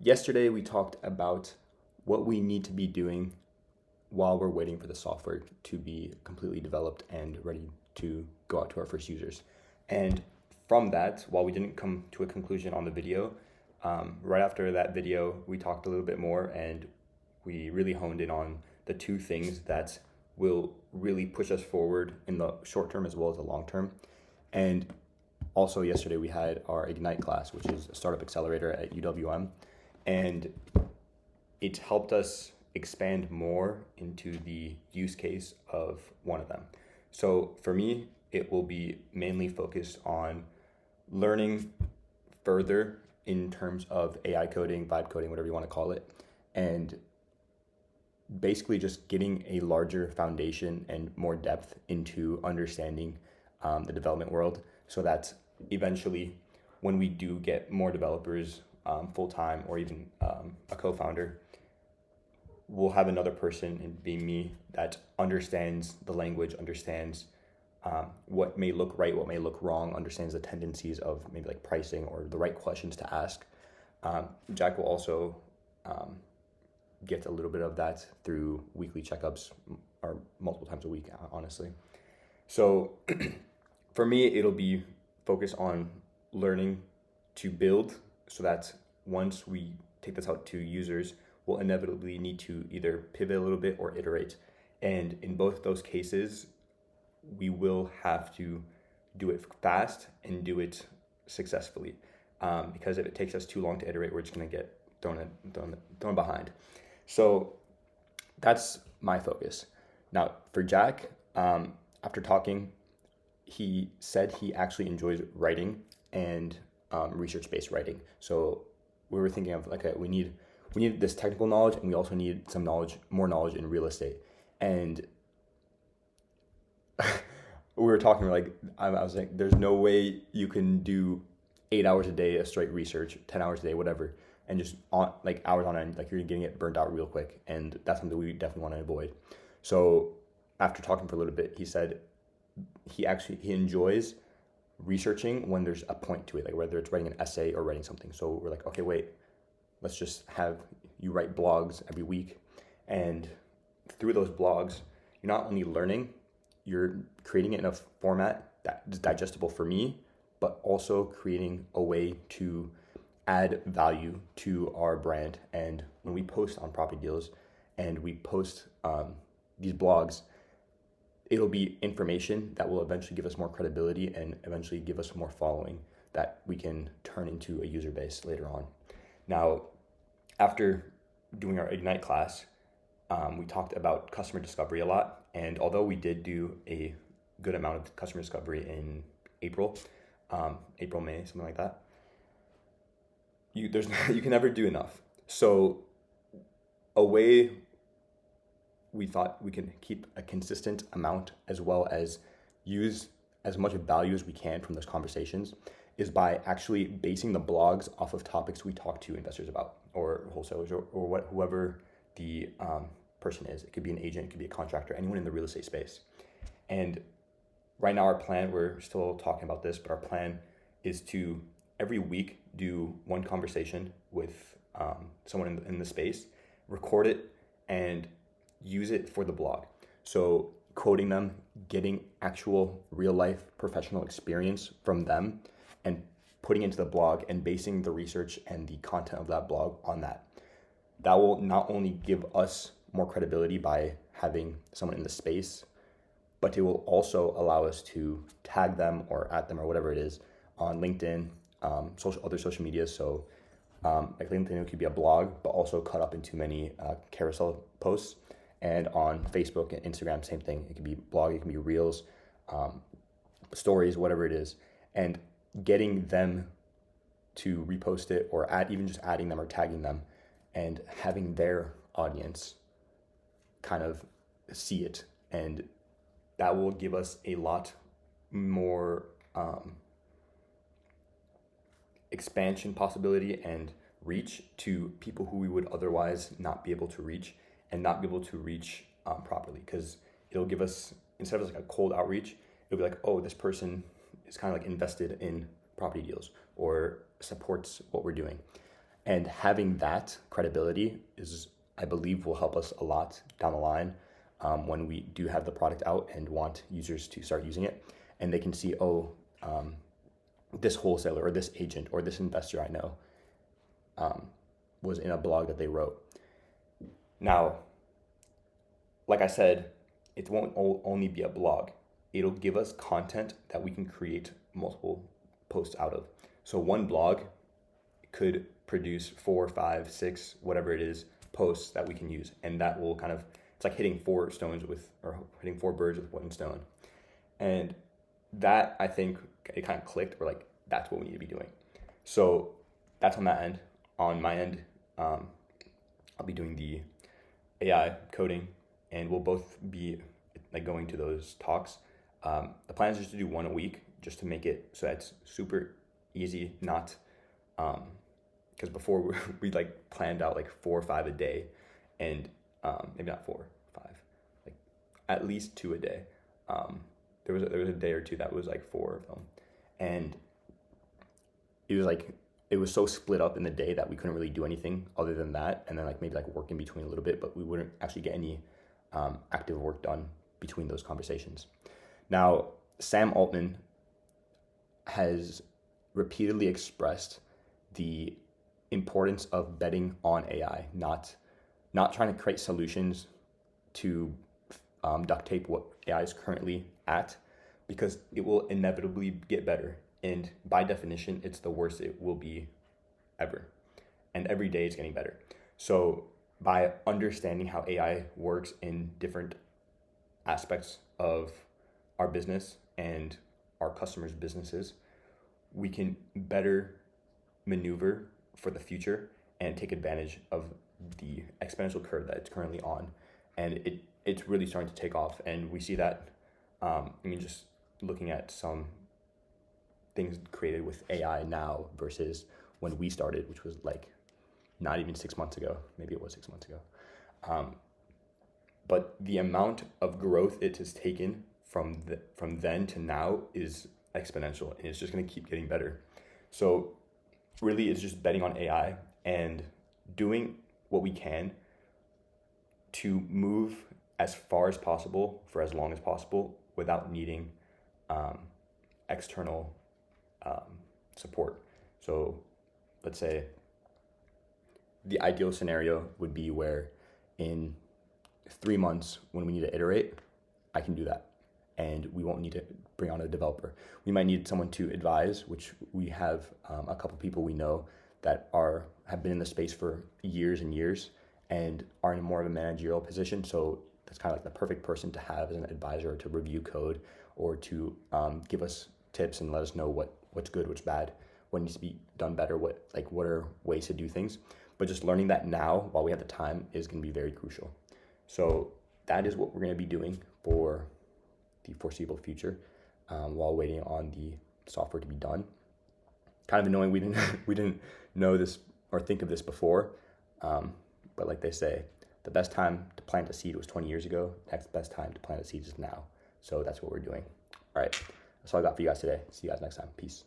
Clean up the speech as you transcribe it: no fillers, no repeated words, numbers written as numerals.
Yesterday, we talked about what we need to be doing while we're waiting for the software to be completely developed and ready to go out to our first users. And from that, while we didn't come to a conclusion on the video, right after that video, we talked a little bit more and we really honed in on the two things that will really push us forward in the short term as well as the long term. And also yesterday we had our Ignite class, which is a startup accelerator at UWM, and it helped us expand more into the use case of one of them. So for me, it will be mainly focused on learning further in terms of AI coding, vibe coding, whatever you want to call it, and basically just getting a larger foundation and more depth into understanding the development world, so that eventually when we do get more developers full-time or even a co-founder, we'll have another person, and being me, that understands the language, understands what may look right, what may look wrong, understands the tendencies of maybe like pricing or the right questions to ask. Jack will also get a little bit of that through weekly checkups or multiple times a week, honestly. So for me, it'll be focused on learning to build, so that once we take this out to users, we'll inevitably need to either pivot a little bit or iterate. And in both those cases, we will have to do it fast and do it successfully. Because if it takes us too long to iterate, we're just going to get thrown behind. So that's my focus. Now for Jack, after talking, he said he actually enjoys writing and research-based writing. So we were thinking of like, we need this technical knowledge, and we also need some more knowledge in real estate. And we were talking, I was like, there's no way you can do 8 hours a day of straight research, 10 hours a day, whatever, and just hours on end, you're getting it burnt out real quick. And that's something we definitely want to avoid. So after talking for a little bit, he said he enjoys researching when there's a point to it, like whether it's writing an essay or writing something. So we're like, okay, wait, let's just have you write blogs every week. And through those blogs, you're not only learning, you're creating it in a format that is digestible for me, but also creating a way to add value to our brand. And when we post on Property Deals and we post these blogs, it'll be information that will eventually give us more credibility and eventually give us more following that we can turn into a user base later on. Now, after doing our Ignite class, we talked about customer discovery a lot. And although we did do a good amount of customer discovery in April, May, something like that, you can never do enough. So a way we thought we can keep a consistent amount as well as use as much value as we can from those conversations is by actually basing the blogs off of topics we talk to investors about, or wholesalers, or whoever the person is. It could be an agent, it could be a contractor, anyone in the real estate space. And right now our plan, we're still talking about this, but our plan is to every week do one conversation with someone in the space, record it, and use it for the blog. So quoting them, getting actual real life professional experience from them, and putting into the blog and basing the research and the content of that blog on that. That will not only give us more credibility by having someone in the space, but it will also allow us to tag them or at them or whatever it is on LinkedIn, other social media. So like LinkedIn, it could be a blog, but also cut up into many carousel posts. And on Facebook and Instagram, same thing. It can be blog, it can be reels, stories, whatever it is. And getting them to repost it, or even just adding them or tagging them, and having their audience kind of see it. And that will give us a lot more expansion possibility and reach to people who we would otherwise not be able to reach, and not be able to reach properly, because it'll give us, instead of like a cold outreach, it'll be like, oh, this person is kind of like invested in Property Deals or supports what we're doing. And having that credibility is, I believe, will help us a lot down the line when we do have the product out and want users to start using it. And they can see, oh, this wholesaler or this agent or this investor I know was in a blog that they wrote. Now, like I said, it won't only be a blog. It'll give us content that we can create multiple posts out of. So one blog could produce 4, 5, 6, whatever it is, posts that we can use. And that will kind of, it's like hitting four birds with one stone. And that, I think, it kind of clicked. We're like, that's what we need to be doing. So that's on that end. On my end, I'll be doing the AI coding, and we'll both be like going to those talks. The plan is just to do one a week, just to make it so that's super easy, not because before we like planned out like 4 or 5 a day, and maybe not 4, 5, like at least 2 a day. There was a day or two that was like 4 of them, and it was so split up in the day that we couldn't really do anything other than that, and then like maybe like work in between a little bit, but we wouldn't actually get any active work done between those conversations. Now, Sam Altman has repeatedly expressed the importance of betting on AI, not trying to create solutions to duct tape what AI is currently at, because it will inevitably get better. And by definition, it's the worst it will be ever. And every day it's getting better. So by understanding how AI works in different aspects of our business and our customers' businesses, we can better maneuver for the future and take advantage of the exponential curve that it's currently on. And it's really starting to take off. And we see that, just looking at some things created with AI now versus when we started, which was like not even 6 months ago. Maybe it was 6 months ago. But the amount of growth it has taken from then to now is exponential, and it's just going to keep getting better. So really, it's just betting on AI and doing what we can to move as far as possible for as long as possible without needing external support. So let's say the ideal scenario would be where in 3 months, when we need to iterate, I can do that, and we won't need to bring on a developer. We might need someone to advise, which we have a couple people we know that have been in the space for years and years and are in more of a managerial position. So that's kind of like the perfect person to have as an advisor to review code or to give us tips and let us know what's good, what's bad, what needs to be done better, what are ways to do things. But just learning that now while we have the time is going to be very crucial. So that is what we're going to be doing for the foreseeable future while waiting on the software to be done. Kind of annoying we didn't know this or think of this before, but like they say, the best time to plant a seed was 20 years ago. Next best time to plant a seed is now. So that's what we're doing. All right, that's all I got for you guys today. See you guys next time. Peace.